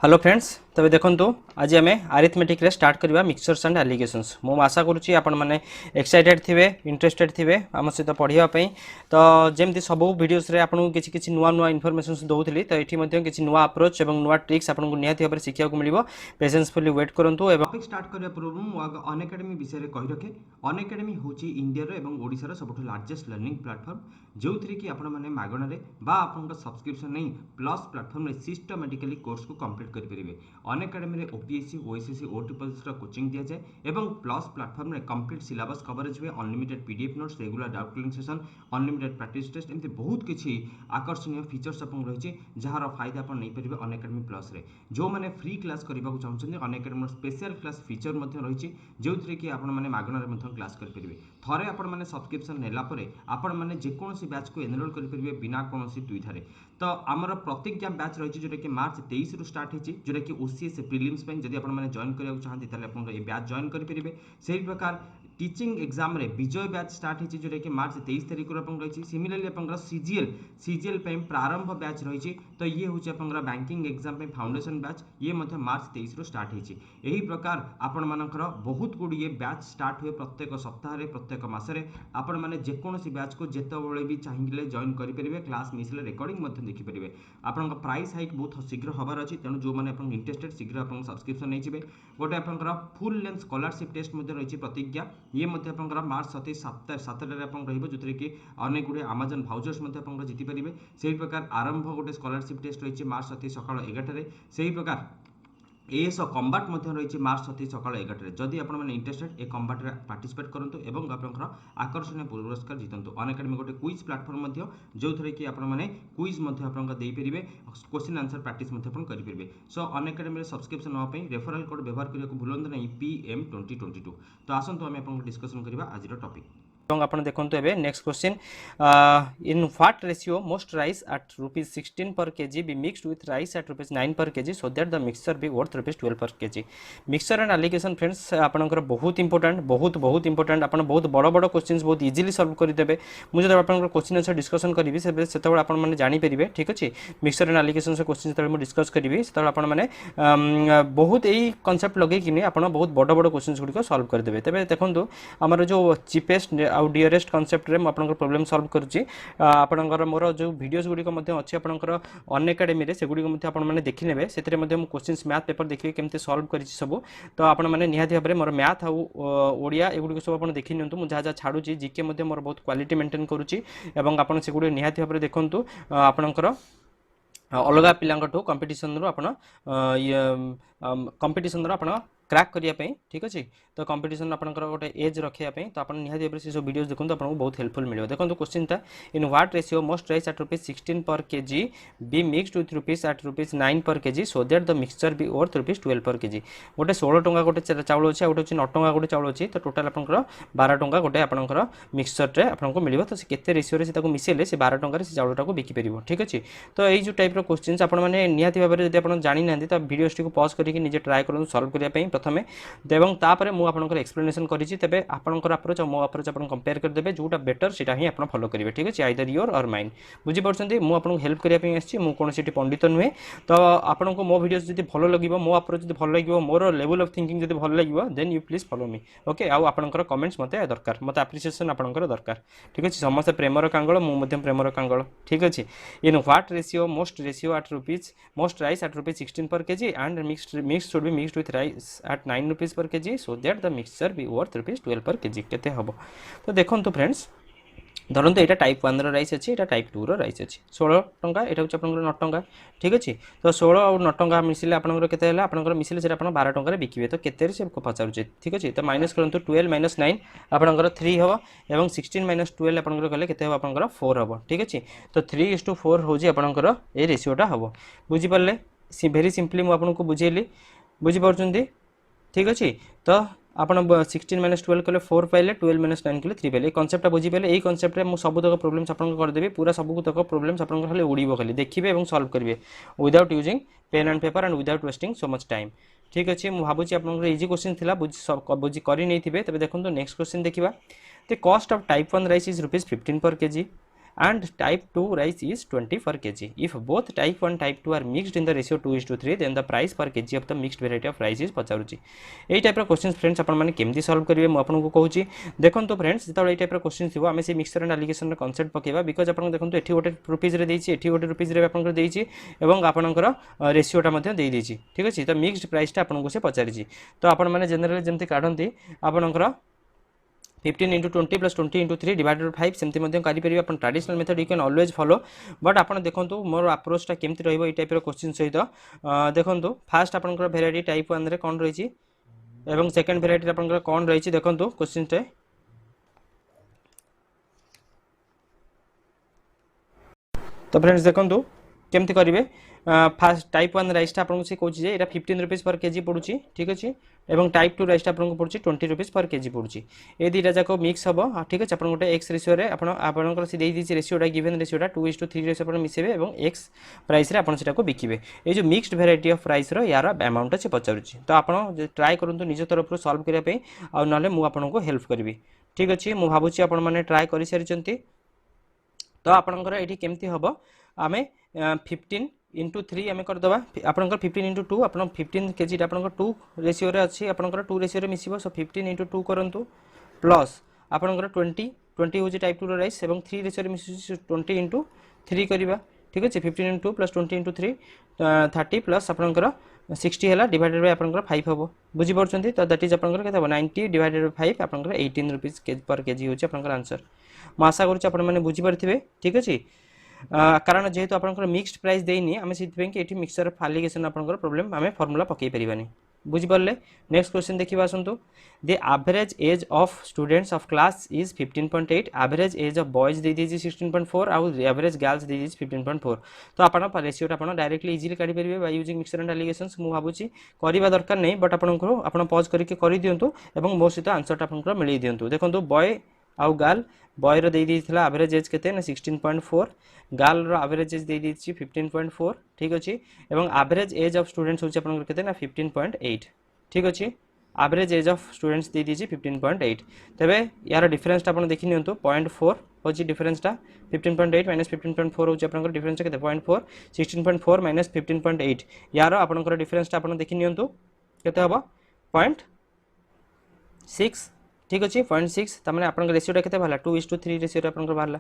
Hello friends तबे देखंतु आज आम आरिथमेटिक रे स्टार्ट करवा मिक्सचर्स एंड एलिगेशंस मु आशा करुच्ची आपण मैंने एक्साइटेड थिबे इंटरेस्टेड थिबे आम सहित पढ़िया तो जमती सब वीडियोस रे आपन किछि किछि नुआ नुआ इनफॉरमेशंस दउथली तो एठी मध्ये किछि नुआ अप्रोच एवं नुआ ट्रिक्स आपन को निहाती भाबरे सिखिया को मिलिबो पेशेंसफुली वेट करंतु एवं टॉपिक स्टार्ट करिया पूर्व मु अनएकेडमी विषय रे कहि रखे अनएकेडमी होची इंडिया रो एवं ओडिसा रो सबठो लार्जेस्ट लर्निंग प्लेटफॉर्म जोथरे कि आपण माने मागणा रे बा आपन सब्सक्रिप्शन नै प्लस प्लेटफॉर्म रे सिस्टमैटिकली कोर्स को कंप्लीट करि परिबे अनएकेडमी रे ओपीएससी ओएसएससी ओट्रिपल्स रो कोचिंग दिया जाय एवं प्लस प्लेटफॉर्म रे कंप्लीट सिलेबस कवरेज हुए unlimited PDF notes regular doubt clearing session unlimited practice test एमती बहुत किछि आकर्षणीय फीचर्स आपन रहिछि जहार फायदा आपन नै परिबे अनएकेडमी प्लस रे जो माने फ्री क्लास करबा को चाहछन अनएकेडमी स्पेशल क्लास फीचर मध्ये रहिछि जोथरे कि आपण माने मागणा रे मध्ये क्लास कर परिबे थरे आपण माने सब्सक्रिप्शन नेला परे आपण माने जे कोनोसी बैच को एनरोल कर परिबे बिना कोनोसी दुविधारे तो आमर प्रतिज्ञा बैच रहिछि जोटा कि मार्च 23 रु स्टार्ट हिछि जोटा कि ओसीएस प्रीलिम्स पे जदि आपण माने जॉइन करिया चाहନ୍ତି ताले आपण ए बैच जॉइन कर परिबे सेही प्रकार टीचिंग एग्जाम रे विजय बैच स्टार्ट हिछि जोटा कि मार्च 23 तारिख रु आपण रहिछि सिमिलरली आपण सीजीएल पे प्रारंभ बैच रहिछि तो ये होछि आपण बैंकिंग एग्जाम पे फाउंडेशन बैच ये मध्ये मार्च 23 रु स्टार्ट हिछि एही प्रकार आपण मानकर बहुत गुडिये बैच स्टार्ट हुए प्रत्येक सप्ताह रे प्रत्येक मास रे आपण माने जे कोनोसी बैच को जेतेबेले भी चाहिले जॉइन करि परिबे क्लास मिसले रिकॉर्डिंग मध्ये देखि परिबे आपण प्राइस हाइक बहुत शीघ्र हबार अछि तेनु जो माने आपण इंटरेस्टेड शीघ्र आपण सब्सक्रिप्शन नै छिबे गोटे आपण फुल लेंथ स्कॉलरशिप टेस्ट मध्ये रहिछि प्रतिज्ञा ये मध्ये आपण मार्च 7 रे आपण रहिबो जोतरे कि अनेक गुडे अमेजन भाउचर्स मध्ये आपण जीति परिबे सेही प्रकार आरंभ गोटे स्कॉलरशिप टेस्ट रहिछि मार्च 7 सकाळ 11 रे सेही प्रकार एएस कम्बाट मध्ये रहिछि मार्च 7 सकाळ 11 रे जदि आपण माने इंटरेस्टेड ए कम्बाट रे पार्टिसिपेट करंतु एवं आपनकर आकर्षणीय पुरस्कार जितंतु अनएकेडमी गोटे क्विज प्लेटफॉर्म मध्ये जोथरे कि आपण माने क्विज मध्ये आपनका देई परिबे क्वेश्चन आंसर प्रैक्टिस मध्ये आपण करि परिबे सो अनएकेडमी रे सब्सक्रिप्शन न पई रेफरल कोड व्यवहार करिया को भूलंत नै पीएम 2022 तो आसंतु हम आपण डिस्कशन करबा आज रो टॉपिक आपण देखंतु एबे next question in what ratio must rice at ₹16 per KG be mixed with rice at ₹9 per KG so that the mixture be worth ₹12 per KG mixture and alligation friends आपनकर बहुत important बहुत important आपण बहुत बड़ बड़ questions बहुत easily solve कर देबे मु जब आपनकर क्वेश्चन आंसर डिस्कशन करिवि सेतबे आपण माने जानि परिबे ठीक अछि मिक्सचर एंड एलिगेशन से क्वेश्चन जब मु डिस्कस करिवि सेतबे आपण माने बहुत एई कांसेप्ट लगे किने आपण बहुत बड़ बड़ क्वेश्चंस गुडी को सॉल्व कर देबे तबे देखंतु हमर जो चीपेस्ट आउ डियरेस्ट कांसेप्ट रे आपनकर प्रॉब्लम सॉल्व करूची आपनकर मोर जो वीडियोस गुडी को मध्ये अछि आपनकर अनएकेडमी रे से गुडी को मध्ये आपण माने देखि नेबे सेतरे मध्ये मु क्वेश्चंस मैथ पेपर देखि केमते सॉल्व करिछि सब तो आपण माने निहाती भाबरे मोर मैथ आ ओडिया ए गुडी को सब आपण देखि नियंतु मु जा छाडुची जीके मध्ये मोर बहुत क्वालिटी मेंटेन करूची एवं आपण से गुडी निहाती भाबरे देखंतु आपनकर अलगा पिलांगठो कंपटीशन रो आपण कंपटीशन रो आपण क्रैक करिया पे ठीक अछि तो कंपटीशन आपनकर गोटे एज रखिया पे तो आपण निहाती भाबरे से सब वीडियोस देखंतु आपन को बहुत हेल्पफुल मिलियो देखंतु क्वेश्चन था in what ratio must rice at ₹16 per KG be mixed with rupees at ₹9 per KG so that the mixture be worth ₹12 per KG गोटे 16 टंका गोटे चावल अछि आ गोटे 9 टंका गोटे चावल अछि तो टोटल आपनकर 12 टंका गोटे आपनकर मिक्सचर रे आपन को मिलिबो तो से केते रेशियो रे से ताको मिसेले से 12 टंका रे से चावलटा को बिकी परिबो ठीक अछि तो एई जो टाइप रो क्वेश्चंस आपण माने निहाती भाबरे जदि आपण जानि नांदी तो वीडियोस को पॉज करिके निजे ट्राई करन सॉल्व करिया पे प्रथमे एवं तापर मु आपनकर एक्सप्लेनेशन करिछि तबे आपनकर अप्रोच मो अप्रोच आपन कंपेयर कर देबे जोटा बेटर सेटा ही आपन फॉलो करिवे ठीक अछि आइदर योर और माइन बुझि परछन्ती मु आपन हेल्प करिया पे आछि मु कोन सिटी पंडित नुहे तो आपन को मो वीडियोस जदि भलो लगिवो मो अप्रोच जदि भलो लगिवो मोर लेवल ऑफ थिंकिंग जदि भलो लगिवो then you please follow me okay आ आपनकर कमेंट्स मते दरकार मते एप्रिसिएशन आपनकर दरकार ठीक अछि समस्त प्रेमर कांगळ मु मध्यम प्रेमर कांगळ ठीक अछि in what ratio must ratio at rupees must rice at ₹16 per KG and mixed should be mixed with rice at ₹9 per KG so that the mixture be worth ₹12 per KG केते हबो तो देखंतु friends धरंतु एटा type 1 रो rice अछि एटा type 2 रो rice अछि 16 टंका एटा होछ आपनकर 9 टंका ठीक अछि तो 16 और 9 टंका मिसिले आपनकर केते हला आपनकर मिसिले से आपन 12 टंका रे बिकिबे तो केते रे से पचारु छै ठीक अछि तो माइनस करंतु 12 - 9 आपनकर 3 हबो एवं 16 - 12 आपनकर कले केते हबो आपनकर 4 हबो ठीक अछि तो 3:4 होजी आपनकर ए रेशियोटा हबो बुझि परले वेरी सिंपली मु आपन को बुझेली बुझि परछन्ती ठीक अछि तो आपण 16 - 12 कले 4 पाइले 12 - 9 कले 3 पाइले कांसेप्ट बुझी पाइले एई कांसेप्ट रे मु सब तक प्रॉब्लम्स आपन को कर देबी पूरा सब तक प्रॉब्लम्स आपन को खाली उड़ीबो खाली देखिबे एवं सॉल्व करिवे without using pen and paper and without wasting so much time ठीक अछि मु भाबुची आपन को इजी क्वेश्चन थिला बुझी करि नै थिबे तबे देखंतु नेक्स्ट क्वेश्चन देखिबा the cost of type 1 rice is ₹15 पर KG and type 2 rice is 20 per kg. If both type 1 type 2 are mixed in the ratio 2:3, then the price per kg of the mixed variety of rice is पचारुची एई type question friends आपण माने केमती solve करिवे म आपन को कहूची देखंतु फ्रेंड्स जेता एई टाइप क्वेश्चन थिबो आमे से मिक्सचर एंड एलिगेशन रे कांसेप्ट पकेबा बिकॉज आपन देखंतु एठी गोटे रुपीस रे देइची एठी गोटे रुपीस रे आपन को देइची एवं आपनकर रेशियोटा मध्ये देइ देइची ठीक अछि त मिक्स्ड प्राइसटा आपन को से पचारिची तो आपण माने जनरली जेमती काढंती आपनकर 15 into 20 plus 20 into 3 divided by 5 सेमती मध्ये करि परिबा अपन traditional method you can always follow but आपण देखंतु मोर अप्रोचटा केमती रहइबो ए टाइप रो क्वेश्चन सहित देखंतु फास्ट आपनकर वेराइटी टाइप 1 रे कोन रहिची एवं सेकंड वेराइटी आपनकर कोन रहिची देखंतु क्वेश्चन टे तो फ्रेंड्स देखंतु केमती करिवे फास्ट टाइप 1 राइस आपन से कहूची जे एटा 15 रुपीस पर केजी पडुची ठीक अछि एवं टाइप 2 राइस आपन को पडुची 20 रुपीस पर केजी पडुची ए दीटा जाको मिक्स हबो ठीक अछि आपन गोटे x रेशियो रे आपन से देई दिछि रेशियोटा गिवन रेशियोटा 2:3 रेशियो आपन मिसेबे एवं x प्राइस रे आपन सेटा को बिकिबे ए जो मिक्स्ड वेराइटी ऑफ प्राइस रो यार अमाउंट अछि पचारुची तो आपन ट्राई करंतु निज तरफ रो सॉल्व करिया पे आ नले मु आपन को हेल्प करबी ठीक अछि मु भाबुची आपन माने ट्राई करि सारिचंती तो आपनकर एठी केमती हबो आमे 15 into 3 आमे कर दबा आपनकर 15 into 2 आपन 15 केजी आपनकर 2 रेशियो रे अछि आपनकर 2 रेशियो रे मिसिबो सो 15 into 2 करंतु प्लस आपनकर 20 होजी टाइप 2 राइस एवं 3 रेशियो रे मिसिबो 20 into 3 करिबा ठीक अछि 15 into 2 plus 20 into 3 30 plus आपनकर 60 हैला डिवाइडेड बाय आपनकर 5 हबो बुझि परछंती तो दैट इज आपनकर केते हबो 90 डिवाइडेड बाय 5 आपनकर 18 रुपीस पर केजी होची आपनकर आंसर म आशा करूची आपन माने बुझि परथिबे ठीक अछि कारण जेहेतु आपनकर मिक्स्ड प्राइस देइनी आमे सिथबे कि एठी मिक्सचर एलिगेशन आपनकर प्रॉब्लम आमे फार्मूला पकई परिबानी बुझि परले नेक्स्ट क्वेश्चन देखिबा आसंतु the average age of students of class is 15.8 average age of boys दे दीजी 16.4 आउ एवरेज गर्ल्स दे दीजी 15.4 तो आपन रेशियोटा आपन डायरेक्टली इजीली काढी परिबे by using mixture and alligations मु भाबुची करिबा दरकार नै बट आपनको आपन पॉज करके करि दियंतु एवं मो सहित आंसरटा आपनकर मिलै दियंतु देखंतु बॉय आउ गर्ल बॉय रो दे दिथिला एवरेज एज केते ना 16.4 गर्ल रो एवरेज एज दे दिछि 15.4 ठीक अछि एवं एवरेज एज ऑफ स्टूडेंट्स होछि आपन केते ना 15.8 ठीक अछि एवरेज एज ऑफ स्टूडेंट्स दे दिछि 15.8 तबे यार डिफरेंस ता आपन देखि नियंतु 0.4 होछि डिफरेंस ता 15.8 - 15.4 होछि आपन डिफरेंस केते 0.4 16.4 - 15.8 यार आपन डिफरेंस ता आपन देखि नियंतु केते हबो 0.6 ठीक अछि 0.6 त माने आपन रेशियोटा केते भाला 2:3 रेशियो रे आपन भाला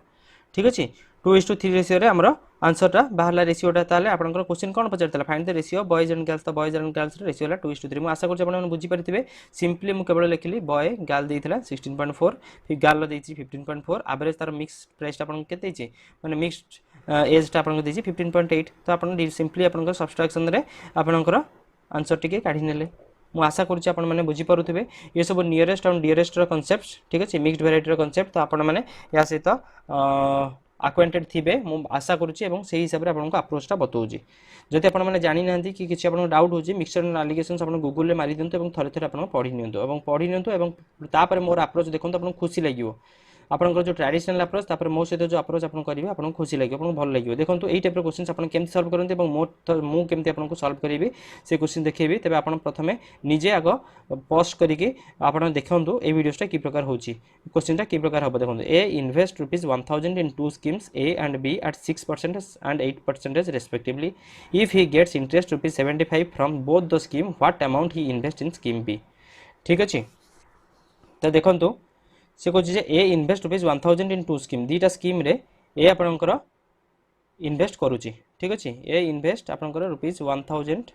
ठीक अछि 2:3 रेशियो रे हमरो आंसरटा बाहरला रेशियोटा ताले आपन क्वेश्चन कोन पचारतला find the ratio boys and girls त बॉयज एंड गर्ल्स रे रेशियो ला 2:3 मु आशा करछ आपन बुझि परथिबे सिंपली मु केवल लिखली बॉय गर्ल देइथिला 16.4 फिर गर्ल देइछि 15.4 एवरेज तार मिक्स प्राइस आपन केते छि माने मिक्स्ड एज ता आपन देइछि 15.8 तो आपन सिंपली आपन सब्सट्रैक्शन रे आपन आंसर टिके काढी नेले मु आशा करूछि आपन माने बुझि परुथिबे ये सब नियरेस्ट और डियरेस्ट रो कांसेप्ट ठीक अछि मिक्स्ड वेराइटी रो कांसेप्ट तो आपन माने या सहित अक्वांटेड थिबे मु आशा करूछि एवं सेही हिसाब रे आपन को अप्रोचटा बतौछि जति आपन माने जानि नांती कि किछि आपन डाउट होछि मिक्सचर एंड एलिगेशंस आपन गूगल रे मारि दियंतु एवं थरे थरे आपन पढि नियंतु एवं तापर मोर अप्रोच देखंतु आपन खुशी लागिवो आपन जो ट्रेडिशनल अप्रोच तापर मो सहित जो अप्रोच आपन करिवे आपन खुशी लागिवो आपन भल लागिवो देखंतु एई टाइप रो क्वेश्चंस आपन केमति सॉल्व करंते एवं मु केमति आपन को सॉल्व करिवे से क्वेश्चन देखेबी तबे आपन प्रथमे निजे आगो पोस्ट करिके आपन देखंतु ए वीडियोसटा की प्रकार होची क्वेश्चनटा की प्रकार हबो देखंतु A invest ₹1000 in two schemes A and B at 6% and 8% respectively if he gets interest ₹75 from both the scheme what amount he invest in scheme B ठीक अछि त देखंतु से कहछि जे A invest ₹1000 in two scheme दीटा scheme रे A आपनकर इन्वेस्ट करूची ठीक अछि ए इन्वेस्ट आपनकर ₹1000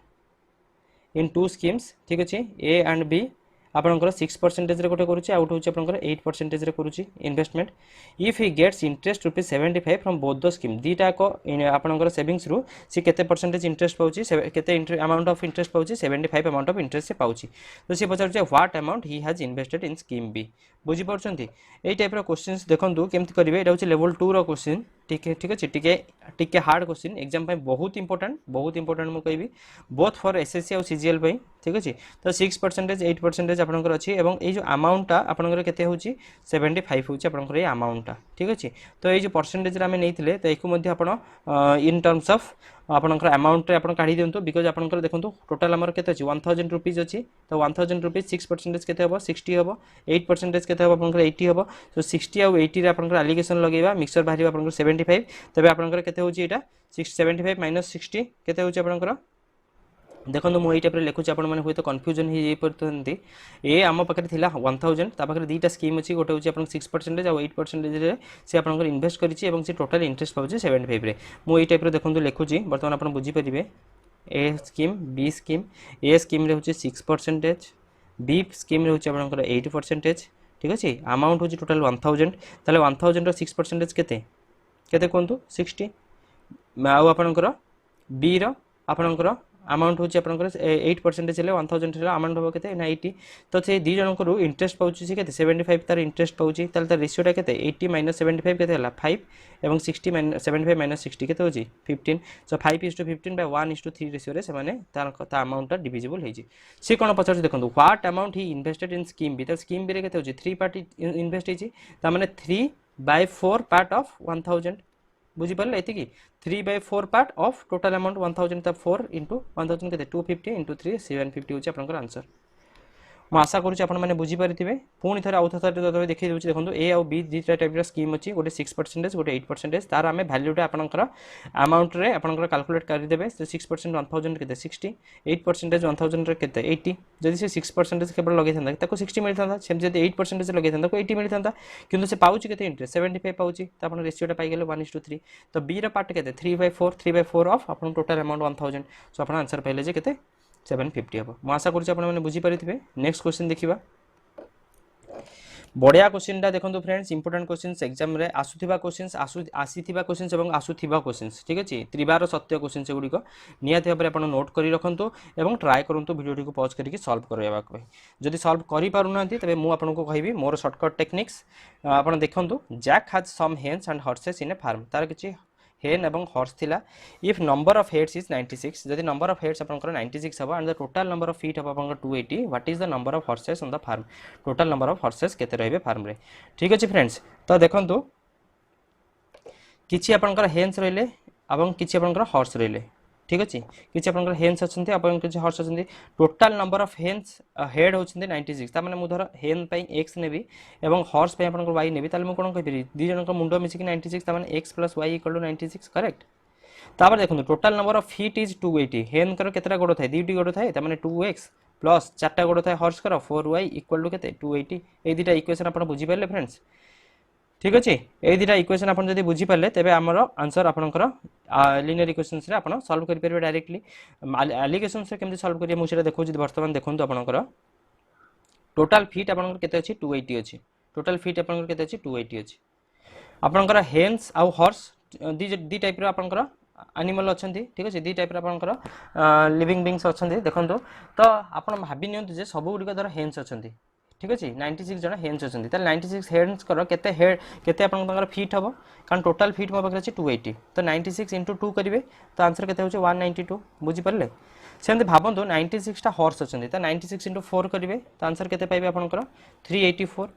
इन टू स्कीम्स ठीक अछि ए एंड बी आपनकर 6% रे गोटे करूची आउट होची आपनकर 8% रे करूची investment if he gets interest ₹75 from both the scheme दीटा को आपनकर सेविंग्स रु से केते परसेंटेज इंटरेस्ट पाउची केते अमाउंट ऑफ इंटरेस्ट पाउची 75 अमाउंट ऑफ इंटरेस्ट से पाउची तो से पचार जे what amount he has invested in scheme B बुझी परछंती एई टाइप रो क्वेश्चंस देखंतु केमति करिवे एटा होची लेवल 2 रो क्वेश्चन ठीक अछि टिके हार्ड क्वेश्चन एग्जाम पे बहुत इंपोर्टेंट मु कहबी बोथ फॉर एसएससी और सीजीएल पे ठीक अछि तो 6% 8% आपनकर अछि एवं ए जो अमाउंट आपनकर केते होची 75 होची आपनकर ए अमाउंट ठीक अछि तो ए जो परसेंटेज रे हमें नैथिले तो एको मध्ये आपण इन टर्म्स ऑफ आपणकर अमाउंट रे आपण काढी दियंतु बिकॉज आपणकर देखंतु टोटल हमर केते अछि 1000 रुपीस अछि तो 1000 रुपीस 6% केते हबो 60 हबो 8% केते हबो आपणकर 80 हबो सो 60 आ 80 रे आपणकर एलिगेशन लगेबा मिक्सचर बाहरिबा आपणकर 75 तबे आपणकर केते होछि एटा 675 माइनस 60 केते होछि आपणकर देखो मुझे टाइप लिखुच्छी आपण मैंने तो कन्फ्यूजन हो पार्टी ए आम पाखे थी 1000 ता पाखे दुईटा स्कीम अच्छी गोटे हूँ 6% आ 8% से आप इनभेस्ट कर टोटाल इंटरेस्ट पाँच 75 मुझे टाइप देखो लिखुच्छी बर्तमान आप बुझीपारे ए स्कीम बी स्कीम ए स्कीम हूँ 6% बी स्कीम हूँ आपंकर 8% ठीक अच्छे अमाउंट हूँ टोटाल 1000 ताले 1000 6% केते कहतु 60 आउ आपणकर बी रपणकर अमाउंट हूँ आपंकर 8% हेल्ले 1000 अमाउंट हम के 80 तो से दी जन इंटरेस्ट पाँच 75 तार इंटरेस्ट पाँच तार रेशियोटा के 80 माइनस 75 के 5 और 60 75 माइनस 60 के 15 सो 5:15 बाय 1:3 रेशियो से अमाउंट डिविजिबल होती सी कौन पचार देखो what amount he invested in scheme B तो स्कीम बी के 3 पार्ट इन्वेस्ट होती 3/4 पार्ट ऑफ 1000 बुझीपारे ये 3/4 part of total amount 1000 4 into 1000 के 250 इंटू 3 750 हूँ आपंकर आंसर मैं आशा करुँच आपने बुझीपारे पुणी थे आउ थे देखिए देखो ए आउ बी दुईटा टाइप स्कीम अच्छी गोटे 6% गोटे 8% तार आम भैल्यूटा आपंकर अमाउंट रे आपंकर कैलकुलेट करदे 6% 1000 के 60 8% 1000 के 80 जदि से 6% केवल लगे था 60 मिलता सेम जब 8% लगे था 80 मिलता कि से पाँच के इंटरेस्ट 75 पाँच तो आप रेशियोटा पाइगले 1:3 तो बी पार्ट के 3/4 ऑफ आप टोटल अमाउंट 1000 सो आप आंसर पाइले जे के 750 हम मैं आशा करुँचे बुझीपारे नेक्स्ट क्वेश्चन देखा बढ़िया क्वेश्चन देखो फ्रेंड्स इंपोर्टेंट क्वेश्चन एग्जाम रे आसुथिबा क्वेश्चंस आसीथिबा क्वेश्चंस एवं आसुथिबा क्वेश्चंस ठीक अछि त्रिबार सत्य क्वेश्चन से गुडिको नियाति भाबरे आपण नोट करी रखंतु एवं ट्राई करंतु वीडियो को पॉज करके सॉल्व करबा को जदि सॉल्व करि पारुनांती तबे मु आपण को कहबी मोर शॉर्टकट टेक्निक्स आपण देखंतु Jack has some hens and horses in a farm तार किछि हेन एवं हॉर्स थिला if number of heads is 96 जदि नंबर ऑफ हेड्स आपनकर 96 हबो and the total number of feet हबो आपनकर 280 what is the number of horses on the farm total number of horses केते रहबे फार्म रे ठीक अछि फ्रेंड्स तो देखंतु किछि आपनकर हेन्स रहले एवं किछि आपनकर हॉर्स रहले ठीक अछि किछि आपनकर हेन्स अछंती आपन किछि हॉर्स अछंती total number of hens head होछंती 96 ता माने मु धर हेन पई x नेबी एवं हॉर्स पई आपनकर y नेबी ताले मु कोन कहि परि दी जनक मुंडो मिछि कि 96 ता माने x + y = 96 करेक्ट तापर देखंतु total number of feet is 280 हेन कर केतरा गोड़ थाए दुईटी गोड़ थाए ता माने 2x प्लस चारटा गोड़ थाए हॉर्स कर 4y = केते 280 ए दुईटा इक्वेशन आपण बुझी पाले फ्रेंड्स ठीक अच्छे ये दुटा इक्वेशन आप जब बुझीपारे तेज आमर आंसर आपंकर लिनियर इक्वेशंस रे आपण सॉल्व कर पारे डायरेक्टली एलिगेशंस रे केमती सॉल्व करिए मुझे देखो बर्तमान देखो आपंकर टोटल फीट आपंकर केते अछि 280 अछि टोटल फीट आपंकर केते अछि 280 अछि आपंकर हेन्स आउ हॉर्स दी टाइप रो आपंकर एनिमल अछंती ठीक अछि दी टाइप रो आपंकर लिविंग बीइंग्स अछंती देखंतो तो आपण भाबी नियंतु जे सब गुडी धर हेन्स अछंती ठीक अच्छे 96 जन हेन्स अच्छे 96 हेन्स कर केते हेड केते आपन फीट हम कारण टोटल फीट मो पाखे अच्छे 280 तो 96 × 2 करेंगे तो आंसर केते होचे 192 बुझीपारे सेमती भावतु 96 टा हॉर्स अच्छे तो 96 × 4 करेंगे तो आंसर केते पाइबे आपनकर 384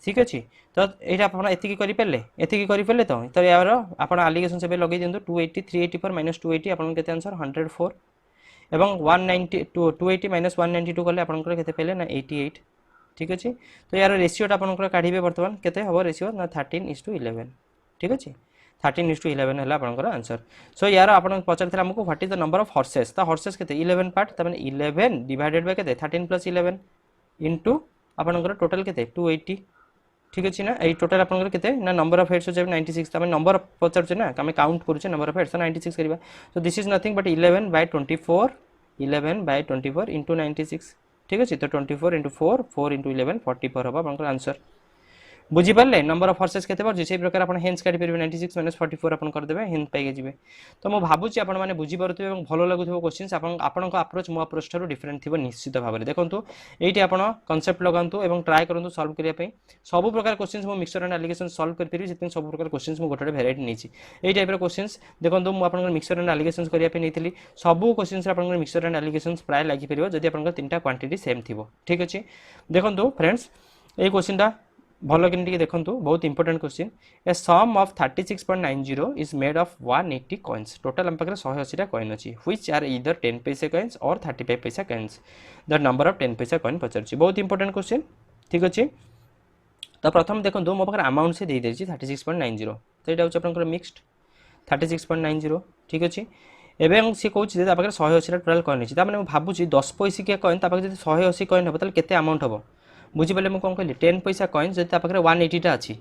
ठीक अच्छे तो ये एतिकी करें एतिकी करें तो यार आप एलिगेशन से लगे दिंतु 280 384 माइनस 280 आपन केते आंसर 104 एवं 190 280 माइनस 192 कले आपनकर केते पाइले ना 88 ठीक अच्छे तो यार रेशियोटा आपनकर काढ़िबे बर्तमान केते हबो रेशियो ना 13:11 ठीक अच्छे 13:11 है आपनकर आंसर सो यार आपन पचारथिला हमको what is the number of horses ता हॉर्सेस केते 11 पार्ट ता माने 11 डिवाइडेड बाय केते 13 + 11 इनटू आपनकर टोटल केते 280 ठीक अच्छे ना ए टोटल आपनकर केते ना नंबर ऑफ हेड्स हो 96 ता माने नंबर पचारछ ना हम काउंट करूछ नंबर ऑफ हेड्स 96 करबा so this is nothing but 11/24 11/24 into 96 ठीक अच्छे तो 24 × 4 4 × 11 44 हम आपन आंसर बुझीपारे नंबर ऑफ हॉर्सेस केते पर जे प्रकार आपण हेन्स काढी परिबे 96 - 44 आपण कर देबे हेन पाइगे जिवे तो मो भाबुची आपण माने बुझी पारुथिबे एवं भलो लागुथिबो क्वेश्चंस आपण को अप्रोच मो अप्रोच थारो डिफरेंट थिबो निश्चित भाबरे देखंतु एठी आपण कांसेप्ट लगांतु एवं ट्राई करंतु सॉल्व करिया पई सब प्रकार क्वेश्चंस मो मिक्सचर एंड एलिगेशन सॉल्व कर परिबे सेतिन सब प्रकार क्वेश्चंस मो गोटे वेराइटी नेछि एई टाइप रो क्वेश्चंस देखंतु मो आपण मिक्सचर एंड एलिगेशन करिया पई नेथिली सब क्वेश्चंस आपण मिक्सचर एंड एलिगेशन प्राय लागि परिबो जदि आपण तीनटा क्वांटिटी सेम थिबो ठीक अछि देखंतु फ्रेंड्स ए क्वेश्चनटा भल कि देखूँ बहुत important question a sum of 36.90 is made of 180 coins total आम पाखे 180 कॉइन अच्छी व्हिच आर इधर 10 पैसा कॉइन्स और 35 पैसा कॉइन्स द नंबर ऑफ 10 पैसा कॉइन पचार बहुत इंपोर्टेंट क्वेश्चन ठीक अच्छे। तो प्रथम देखो मो पाखे अमाउंट से देदेजी 36.90 तो यहाँ हूँ आप मिक्सड 36.90 ठीक अच्छे एवं सी कौन पाखे 180 टोटाल कॉइन अच्छी मैंने भावुँ 10 पैसिकिया कॉइन पाखे 180 कॉइन हम के अमाउंट हम बुझीपारे मुझे कौन कहली 10 पैसा कॉइन जब पाखे 180 अच्छी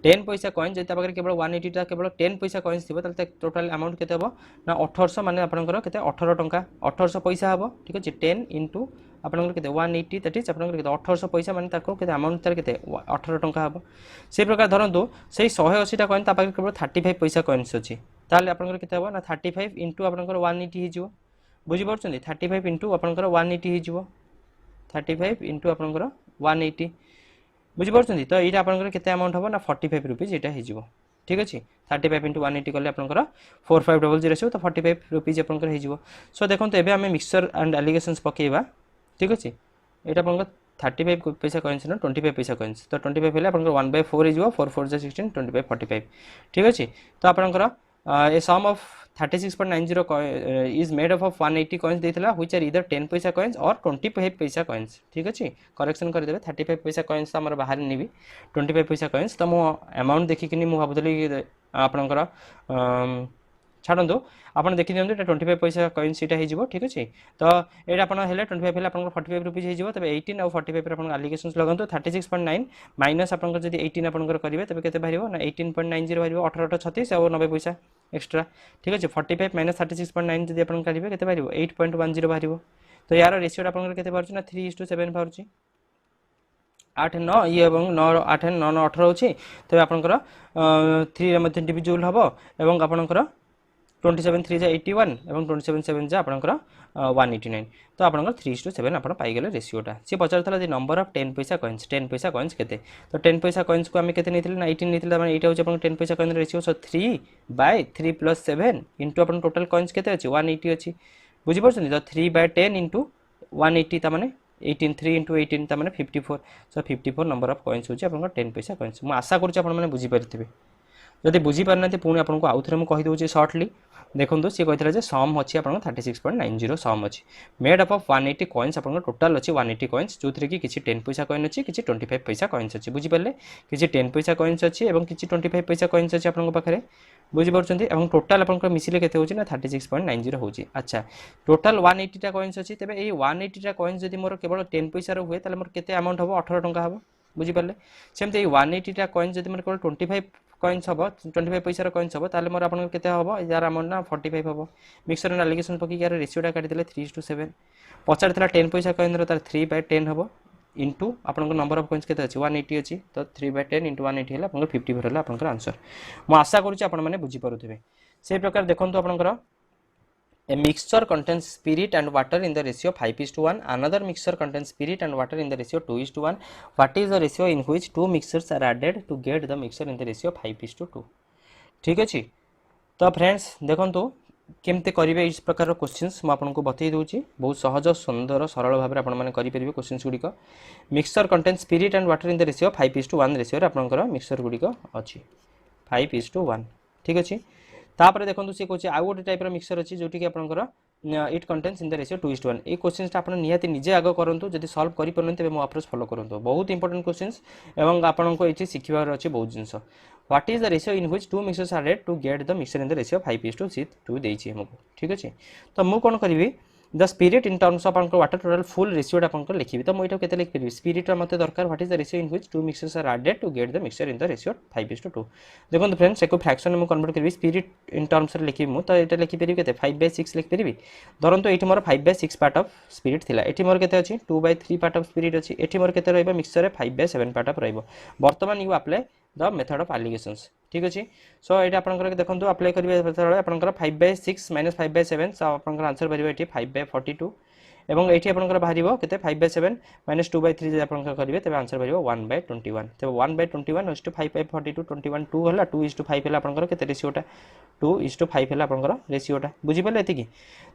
10 पैसा कॉइन जब पाखे केवल 180 केवल 10 पैसा कॉइन्स थी टोटाल अमाउंट के ना 1800 माने आपंकर के 18 टंका 1800 पैसा हम ठीक अच्छे 10 इंटू आपंकर के 180 दैट इज आपंकर 1800 पैसा माने के अमाउंट तार के 18 टंका हम से प्रकार धरतु से 180 कॉइन पाखे केवल 35 पैसा कॉइन्स अच्छी ताले आपंकर के ना 35 इंटू आपंकर 180 हो बुझीपार 35 इंटू आपंकर 180 हो 35 इंटू आपंकर 180 बुझीपार तो ये आपंकर के अमाउंट हम ना 45 रुपीज यहाँ हो ठीक अच्छे 35 इंटू 180 कले आपंकर 4500 आसो तो 45 रुपीज आपंकर हो सो देखो एवं आम मिक्सचर एंड एलिगेशंस पकेबा ठीक अच्छे यहाँ आपंकर 35 पैसा कॉइन्स ना 25 पैसा कॉइन्स तो 25 हेल्ले आपंकर 1/4 हो 4 4 16 25 45 ठीक अच्छे तो आपंकर a sum of 36.90 is made of 180 coins देता व्हिच आर इधर 10 पैसा कॉइन्स और 25 पैसा कॉइन्स ठीक अच्छे करेक्शन करदे 35 पैसा कॉइन्स आम बाहर नेबी 25 पैसा कॉइन्स तो मो अमाउंट देखिकी मुझे भावुली आपंकर छाड़ू आप देखी दिखाँ ये 25 पैसा कॉइन्स यहाँ हो ठीक अच्छे तो ये आप 25 हेल्ले आप 45 रुपीज हो तब 18 और 45 आप एलिगेशंस लगाते 36.9 माइनस आप 18 आपंकर करेंगे तब के बाहर ना 18.90 बाहर 18 36 और 90 पैसा एक्सट्रा ठीक अच्छे 45 माइनस 36.9 जब आप काढ़े के बाहर 8.10 बाहर तो यार रेसीोटा आपंकर बाहर ना 3:7 बाहर 8 9 ये 9 8 9 9 18 अच्छे तब आपंकर 3 डिविजिबल हम और आपंकर 27 3 81 और 27 7 आपंकर 189 तो आपंकर 3:7 आप पाइगले रेसीोटा सी पचार दी नंबर ऑफ 10 पैसा कॉइन्स के तो 10 पैसा कॉइन्स को आम के ना 18 नहीं मैंने यहाँ हूँ 10 पैसा कॉइन रेसीो सो 3/3 + 7 इंटू आप टोटाल कॉइन्स के 180 अच्छी बुझीपार तो 3/10 इंटू 180 मैंने 18 3 इंटू 18 मैंने 54 सो 54 नंबर ऑफ कॉइन्स होची आपन 10 पैसा कॉइन्स मु आशा करूँ आप बुझीपारे जदि बुझीपार ना पुणी आपको आउ थे मुझे कहीदे सर्टली देखो सी कहते सम अच्छी आप 36.90 सम अच्छी मेड अप ऑफ 180 कॉइन्स आप टोटाल अच्छी 180 कॉइन्स जो थी कि 10 पैसा कॉइन अच्छी कि 25 पैसा कॉइन्स अच्छी बुझीपारे कि 10 पैसा कॉइन्स अच्छी और कि 25 पैसा कॉइन्स अच्छी आपको पाखे बुझीपार टोटाल आप मिसिले के ना 36.90 हो अच्छा टोटाल 180 कॉइन्स अच्छी तेज ये 180 कॉइन्स जब मोर केवल 10 पैसा हुए तो मोर के अमाउंट हम 18 टंका हम बुझीपारे सेमती 180 कॉइन्स जब मोर केवल 25 कॉइन्स हम 25 पैसा कॉइन्स हम ताले मोर आपन केते हम यार अमाउंट ना 45 हम मिक्सचर एंड एलिगेशन पकि यार रेशियोटा काटिदेले 3:7 पचार था 10 पैसा कॉइन तार 3/10 हम इंटू आपन नंबर ऑफ कॉइन्स केते अछि 180 अछि तो 3/10 इंटू 180 हेला आपन 54 हेला आपन आंसर मु आशा करूछि आपन माने बुझी पारुथिबे से प्रकार देखंतु आपनकर A mixture contains spirit and water in the ratio 5:1. Another mixture contains spirit and water in the ratio 2:1. What is the ratio in which two mixtures are added to get the mixture in the ratio 5:2? ठीक अच्छे तो friends देखो केमती करेंगे इस प्रकार questions मुझे बतई दूसरी बहुत सहज सुंदर सरल भाव में आपने करेंगे क्वेश्चंस गुड़िक mixture contains spirit and water in the ratio 5:1 ratio आपंकर मिक्सचर गुड़िक अच्छी 5:1 ठीक अच्छे तापर देखो सी कहे आउ गोटे टाइप मिक्सचर अच्छी जोटी कि आपंकर it contains in the ratio 2:1 ये क्वेश्चन आप निहाती निजे आग करूँ जब सल्व करें तेज मो अप्रोच फॉलो करूँ बहुत इंपोर्टेंट क्वेश्चंस और आपको ये शिखार अच्छे बहुत जिनस what is the ratio in which two mixtures are added to get the mixture in the ratio 5:2 देइछि हमको ठीक अच्छे तो मु कौन करी the spirit in terms of आपन वाटर टोटल फुल रेशियो आपन लिखिबी तो मुझे केते लिख पारि स्पिरिट मते दरकार what is the ratio in which two mixtures are added to get the mixture in the ratio 5:2 देखो फ्रेंड्स एको फ्रैक्शन में कन्वर्ट करी स्पिरिट इन टर्म्स रे लिखिबी मु तो एटा लिखि पारि केते 5/6 लिखि पारि धरन तो एठी मोर 5/6 पार्ट ऑफ स्पिरिट थिला एठी मोर केते अछि 2/3 पार्ट ऑफ स्पिरिट अछि एठी मोर केते रहइबो मिक्सचर रे 5/7 पार्ट ऑफ रहइबो वर्तमान you apply the method of allegations ठीक अच्छे सो ये आपंकर देखो अप्लाई करेंगे आपंकर 5/6 - 5/7 सो आपंकर आंसर बाहर ये 5/42 এবং এইটি আপনার বাহারিব কেতে 5/7 মাইনাস 2/3 যদি আপনার করিবে তবে আনসার বাহারিব 1/21 তবে 1/21 ইজ টু 5/42 21 2 হলা 2:5 হলা আপনার কেতে রেশিওটা 2:5 হলা আপনার রেশিওটা বুঝি পারলে এতিকি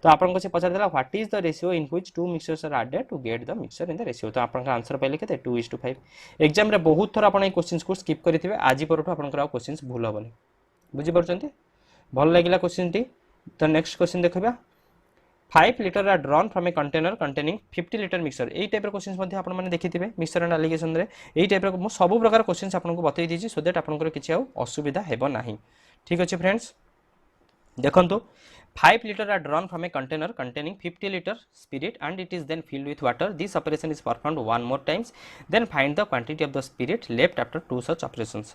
তো আপনার কাছে পচার দেলা what is the ratio in which two mixtures are added to get the mixture in the ratio তো আপনার আনসার পাইলে কেতে 2:5 এক্সাম রে বহুত থর আপন এই কোশ্চেন্স কো স্কিপ করিথিবে আজি পরঠু আপনার আর কোশ্চেন্স ভুল হবনি বুঝি পারছন্তি ভাল লাগিলা কোশ্চেনটি তো নেক্সট কোশ্চেন দেখবা 5 লিটর আর ড্রন ফ্রম এ কন্টেनर कंटेनिंग 50 লিটর মিক্সচর এই টাইপের কোশ্চেন্স মধ্যে আপন মানে দেখিथिबे মিক্সচর এন্ড আলিগেশন রে এই টাইপের মু সবু প্রকার কোশ্চেন্স আপনকু বতাই দিছি সো দ্যাট আপনकर কিছু অসুবিধা হেবো नाही ঠিক আছে फ्रेंड्स देखंतु 5 liter are drawn from a container containing 50 liter spirit and it is then filled with water. This operation is performed one more times. Then find the quantity of the spirit left after two such operations.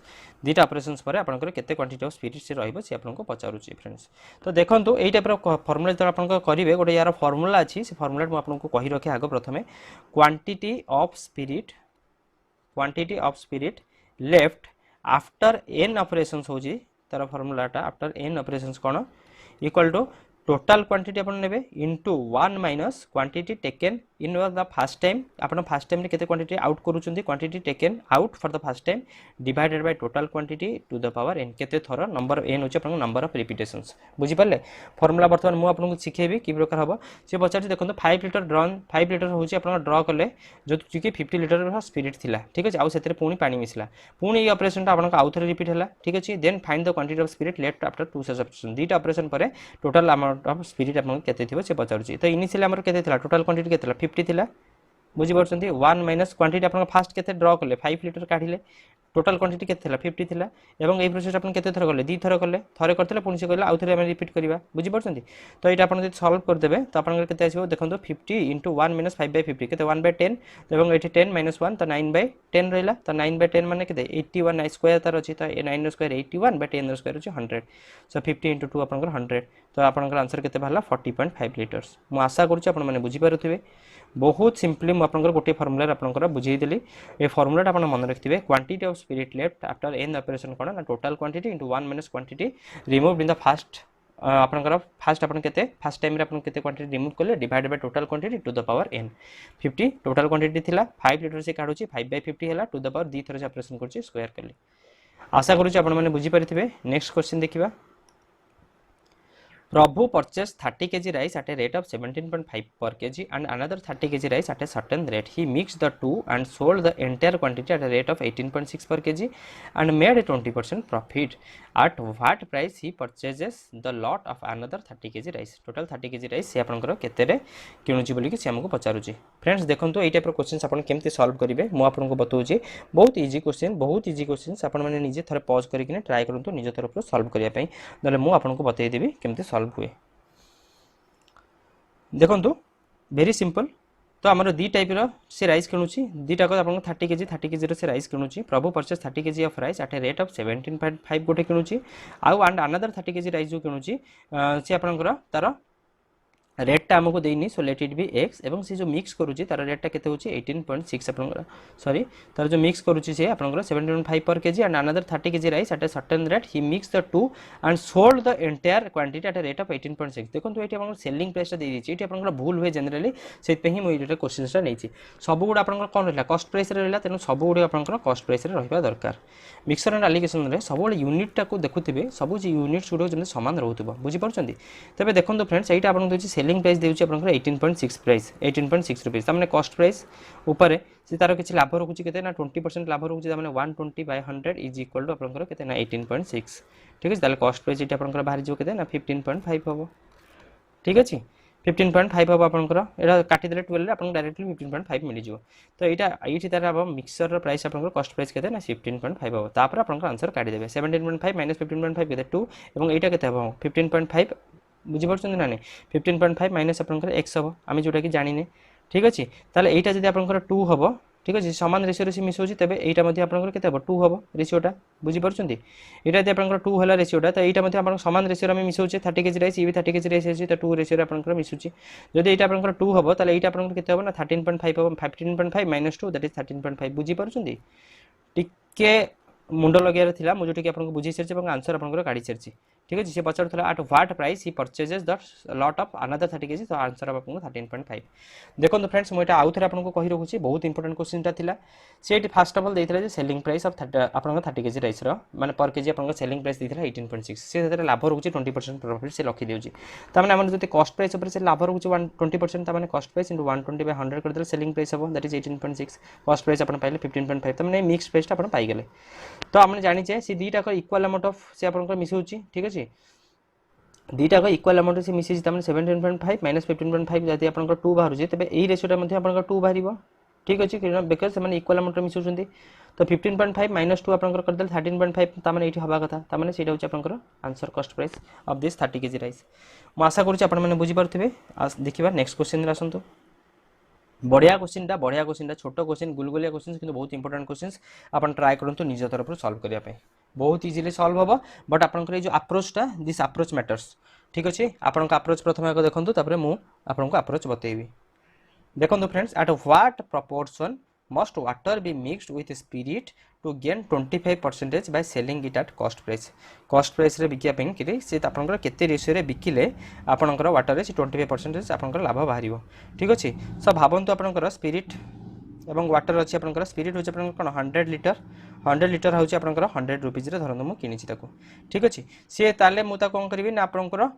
দুইটা operations পরে আপনাদের কেতে quantity of spirit সে রহিব সে আপনাকে পচারুছি friends তো দেখন্তু এই টাইপর formula যেটা আপনাকে করিবে গোটে ইয়ার ফর্মুলা আছে সে ফর্মুলা মু আপনাকে কহি রাখি আগে প্রথমে quantity of spirit left after n operations होजी तार फॉर्मूलाटा आफ्टर n ऑपरेशंस कोन इक्वल टू टोटल क्वांटिटी अपन नेबे into 1 minus quantity taken in the first time अपन फर्स्ट टाइम रे केते क्वांटिटी आउट करूचंती quantity taken out for the first time divided by total quantity to the power n केते थरो number n होचे अपन number of repetitions बुझी पाले formula वर्तमान मु आपन सिखेबी कि प्रकार हबो से बचाची देखंतो 5 लिटर ड्रॉन 5 लिटर होची अपन ड्रॉ करले जो कि 50 लिटर स्पिरिट थिला ठीक अछि आउ सेतरे पुनी पानी मिसला पुनी ई ऑपरेशन ता अपन आउ थरे रिपीट हला ठीक अछि then find the quantity of spirit left after two such operation दीटा ऑपरेशन परे टोटल अमाउंट ऑफ स्पिरिट अपन केते थिबो से पचारुची तो इनिशियली हमर केते थिला टोटल क्वांटिटी केते थिला 50 थिला बुझी परछंती 1 माइनस क्वांटिटी अपन फास्ट केते ड्रॉ करले 5 लिटर काढिले टोटल क्वांटिटी केते थिला 50 थिला एवं ए प्रोसेस अपन केते थर करले दी थर करले थरे करथले पुनी से कहले आउ थरे हम रिपीट करबा बुझी परछंती तो एटा अपन जदि सॉल्व कर देबे तो अपन केते आसीबो देखंतो 50 * 1 - 5/50 केते 1/10 एवं एठी 10 - 1 तो 9/10 रहला तो 9/10 माने केते 81 स्क्वायर तार अछि तो 9 रो स्क्वायर 81/10 रो स्क्वायर अछि 100 सो 50 * 2 अपन 100 तो अपन आंसर केते भला 40.5 लिटर्स मु आशा करूची अपन माने बुझी पारुथिबे बहुत सिंपली मु आपनकर गोटे फार्मूला आपनकर बुझेई देली ए फार्मूलाटा आपन मन रखथिबे quantity of spirit left after n operation कोन ना total quantity into 1 minus quantity removed in the first आपनकर फर्स्ट आपन केते फर्स्ट टाइम रे आपन केते क्वांटिटी रिमूव करले divided by total quantity to the power n 50 total quantity थिला 5 लिटर से काढुची 5/50 हैला टू द पावर दी थरे से ऑपरेशन करची स्क्वायर करली आशा करूची आपन माने बुझी परिथिबे नेक्स्ट क्वेश्चन देखिबा Prabhu purchased 30 kg rice at a rate of 17.5 per kg and another 30 kg rice at a certain rate. He mixed the two and sold the entire quantity at a rate of 18.6 per kg and made a 20% profit. At what price he purchases the lot of another 30 kg rice? Total 30 kg rice से आपनकर केते रे किनुची बोली कि से हमको पचारुची. Friends देखंतु एई type रो questions आपन केमते सॉल्व करिवे मु आपनको बतौची बहुत इजी क्वेश्चंस आपन माने निजे थरे पॉज करिकिने ट्राई करंतु निज तरफ सॉल्व करिया पई नले मु आपनको बतै देबी केमते सॉल्व हुए देखंतु वेरी सिंपल तो आमर दी टाइप रो से राइस किनुची दीटा को आपन 30 kg रो से राइस किनुची प्रभु purchase 30 kg of rice at a rate of 17.5 गोटे किनुची आउ एंड अनदर 30 kg राइस जो किनुची से आपनकर तार रेट आमको देनी so let it be x एवं से जो मिक्स करूची तार रेट केते होची 18.6 आपनकर सॉरी तार जो मिक्स करूची से आपनकर 17.5 पर KG and another 30 kg rice at a certain rate he mix the two and sold the entire quantity at a rate of 18.6 देखो तो एटी आपन सेलिंग प्राइस दे दिछि एटी आपनकर भूल हुए जनरली सेत पे ही मु एटा क्वेश्चनटा नैछि सब गुड आपनकर कोन रहला कॉस्ट प्राइस रे रहला तेनु सब गुड आपनकर कॉस्ट प्राइस रे रहबा दरकार मिक्सर एंड एलिगेशन रे सब यूनिट टा को देखुथिबे सब जे यूनिट गुड जने समान रहउतबो बुझि परछंती तबे देखंतु फ्रेंड्स एटा आपन दोछि सेलिंग प्राइस देउछि आपनकर 18.6 प्राइस 18.6 रुपीस तमने कॉस्ट प्राइस ऊपर से तार किछि लाभ रखुछि केते ना 20% लाभ रखुछि तमने 120/100 इज इक्वल टू आपनकर केते ना 18.6 ठीक अछि ताले कॉस्ट प्राइस एटा आपनकर बाहर जो केते ना 15.5 हबो ठीक अछि 15.5 हबो आपनकर एटा काटि देले 12 रे आपन डायरेक्टली 15.5 मिलि जिवो तो एटा एठी तार अब मिक्सर रो प्राइस आपनकर कॉस्ट प्राइस केते ना 15.5 हबो तापर आपनकर आंसर काटि देबे 17.5 - 15.5 केते 2 एवं एटा केते हबो 15.5 बुझी परछन ना नै 15.5 माइनस आपनकर x हबो आमी जोटा कि जानि नै ठीक अछि ताले एटा जदि आपनकर 2 हबो ठीक अछि समान रेशियो रे मिसोछि तबे एटा मध्ये आपनकर केते हबो 2 हबो रेशियोटा बुझी परछंती एटा जदि आपनकर 2 हला रेशियोटा त एटा मध्ये आपन समान रेशियो रे मिसोछि 30 kg राइस इबे 30 kg राइस अछि त 2 रेशियो रे आपनकर मिसुछि जदि एटा आपनकर 2 हबो ताले एटा आपनकर केते हबो ना 13.5 हबो 15.5 - 2 दैट इज 13.5 बुझी परछंती टिके मुंडो लगियार थिला मु जोटी कि आपनको बुझी सरछि ଏବଂ आंसर आपनकर काढी सरछि ठीक अच्छे सी पचारूला at what price he purchases the lot of another 30 kg तो आंसर आपको 13.5 देखो फ्रेंड्स मुझे आउ थे आपको कही रखुच्छी बहुत इंपोर्टेंट क्वेश्चन था सी फास्ट अफ ऑल देते सेलिंग प्राइस ऑफ आप 30 केजी राइस माने पर केजी आप सेलिंग प्राइस देता 18.6 से लाभ रोचे 20% प्रॉफिट से रखी देउची तमाने आम जो कॉस्ट प्राइस ऊपर से लाभ रोचे 20% तमाने कॉस्ट प्राइस इंटू 120 बाय 100 कर सेलिंग प्राइस हम दैट इज 18.6 कॉस्ट प्राइस आप पाइले 15.5 तमाने मिक्स प्राइस आप पाइगले तो आम जाने सी दुईटा इक्वाल अमाउंट ऑफ से आप मिसाऊँगी ठीक अच्छे दुईटा इक्वाल अमाउंट से मिसी 17.5 माइनस 15.5 जब आप 2 बाहर तेज यही रेशियोटा आप 2 बाहर ठीक अच्छे बिकज से इक्वाल अमाउंट मिसाऊँ तो 15.5 माइनस 2 आप करदे 13.5 ताने ये हवा कथा ताने से हूँ answer cost price of this 30 KG rice मुझे आशा करुँचे बुझीपारे देखा नेक्स्ट क्वेश्चन आसतु बढ़िया क्वेश्चन छोट क्वेश्चन गुलगुलिया क्वेश्चन किंतु बहुत इंपोर्टेंट क्वेश्चन आप ट्राए करूँ निज तरफ सॉल्व करने बहुत इजिली सॉल्व हम बट आपंकर जो अप्रोचटा दिस अप्रोच मैटर्स ठीक अच्छे आपण अप्रोच प्रथम आगे देखूँ तापर मुझे अप्रोच बतेबी देखो friends at what proportion must water be mixed with spirit to gain 25% by selling it at cost price रे बिकिया कि से आपंकर केते रेशियो रे बिकिले आपंकर वाटर रे 25% आपंकर लाभ बाहर ठीक अच्छे सो भावतु आपंकर स्पिरिट एवं वाटर अच्छी आपंकर स्पिरिट होची आपंकर कोन 100 लिटर होची आपंकर 100 रुपीज रे धरन मु किनिछि ताको ठीक अछि से ताले मु ता कोन करबी ना आपंकर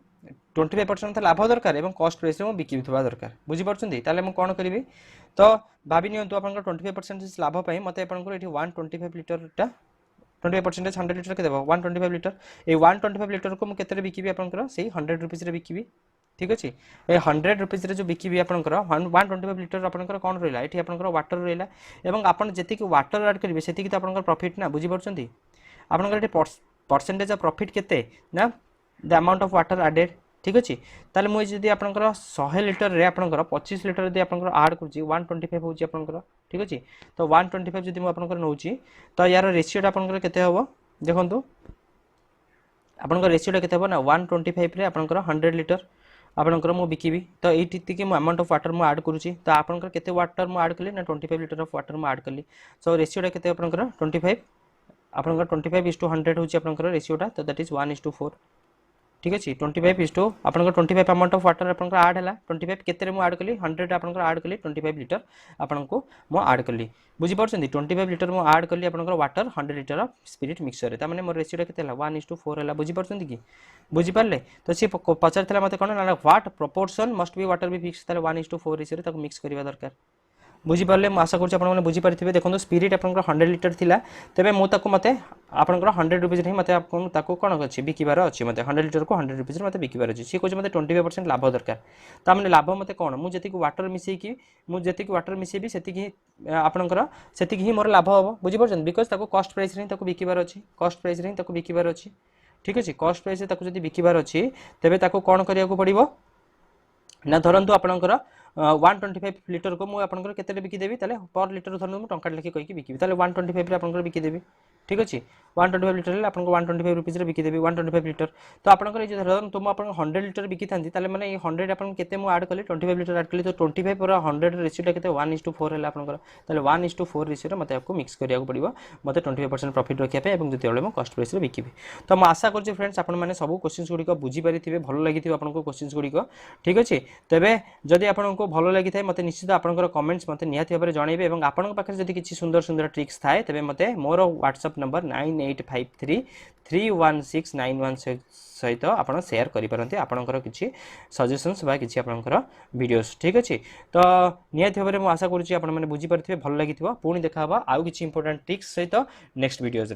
25% लाभ दरकार एवं कॉस्ट प्राइस रे मु बिकिबा दरकार बुझी परछुंदी ताले मु कोन करबी तो भाबी नियंतु आपंकर 25% लाभ पई मते आपंकर एठी 125 लिटर टा 25% 100 लिटर के देबो 125 लिटर ए 125 लिटर को मु केते रे बिकिबी आपंकर सेही 100 रुपीज रे बिकिबी ठीक अच्छे ये 100 रुपीज जो बिकिबी आपंकर 125 लिटर आपंकर कौन रहा ये आपंकर वाटर रहा एवं आप जी वाटर ऐड करेंगे से तो आपंकर प्रॉफिट ना बुझीपार आपंकर परसेंटेज ऑफ प्रॉफिट केते ना the amount of water added ठीक अच्छे ताले मुझे जब आपंकर 100 लिटर रे आपंकर 25 लिटर यदि आपंकर ऐड करूँ 125 होची आपंकर ठीक अच्छे तो 125 जब मुझे आपंकर नौची तो यार रेशियोटा आपंकर केते हबो देखंतु आपंकर रेशियोटा केते हबो ना 125 रे आपंकर 100 लिटर आपंकर मु बिकिबी तो ये अमाउंट ऑफ वाटर मुझे ऐड करुँची तो आपंकर केते वाटर मुझे ऐड कली ना 25 लिटर ऑफ वाटर मुझे ऐड कली सो रेशियोटा केते आपंकर 25 आपंकर 25:100 होची आपंकर रेशियोटा तो दैट इज 1:4 ठीक अच्छे 25 आपंकर 25 अमाउंट ऑफ वाटर आपंकर ऐड है 25 केते मु ऐड कली 100 आपंकर ऐड कली 25 लिटर आपनको मु ऐड कली बुझी पारछंती 25 लिटर मु ऐड कली आपंकर water 100 litre of spirit mixture रे तामाने मोर रेशियोटा केते हला 1:4 हला बुझी पारछंती कि बुझी पारले तो सी पचारथिला मते कोन ना what proportion must be water B fix ताले 1:4 रेशियो रे ताको मिक्स करबा दरकार बुझीपारे मुझे आशा करूँ बुझीपारे देखो स्पिरिट आप 100 लिटर थिला तेबे मुझे मत आपंकर 100 रुपीज ही मतलब आपको कौन अच्छे बिकबार अच्छे मतलब 100 लिटर को 100 रुपीज मत बिकबार अच्छे सी कहे मतलब 25% लाभ दरकार ताने लाभ मत कौन मुझे वाटर मिसेकी मुझे वाटर मिसेबी से आपंकर से ही मोर लाभ हम बुझीपार बिकज कॉस्ट प्राइस ही बिकबार अच्छी कॉस्ट प्राइस ही बिकबार अच्छी ठीक अच्छे कॉस्ट प्राइस जब बिकबार अच्छी तेरे कौन करने पड़ो ना धरतु आपंकर 125 लिटर को मुझे केते बिकिदेवी पर लिटर धरतु टंका लेखि कहीकि बिकिबी 125 आपंकर बिकिदेवी ठीक अच्छे 125 लिटर आपको 125 रुपीज बिकिदेवी 125 लिटर तो आपंकर धरतु मुझे 100 लिटर बिकी था मैंने 100 आपको केते मु ऐड कली 25 लिटर ऐड कली तो 25 पर 100 रेशियोटा केते 1:4 है आपंकर 1:4 रेशियो मत आपको मिक्स करिया पड़ो मत 25% प्रॉफिट रखिया जो मैं कॉस्ट प्राइस बिकिबी तो मैं आशा करुँ फ्रेंड्स आपने सब क्वेश्चन गुड़िक बुझीपारे भल लगी आपको क्वेश्चन गुड़िक ठीक अच्छे तेरे जदि आपको भल लगी था मतलब निश्चित आपंकर कमेंट्स मत निहाती भाव में जनइबे और आपंक पाखे जदि किसी सुंदर सुंदर ट्रिक्स थाए तेरे मत मोर व्हाट्सएप नंबर 9853316916 सहित आप सेयार करेंगे आपंकर किसी सजेशंस बा किसी आपंकर वीडियोस ठीक अच्छे तो निहाती भाव में आशा करुँच आपने बुझीपारे भल लगी पुणी देखा आउ किसी इंपोर्टेंट ट्रिक्स सहित नेक्स्ट वीडियोस।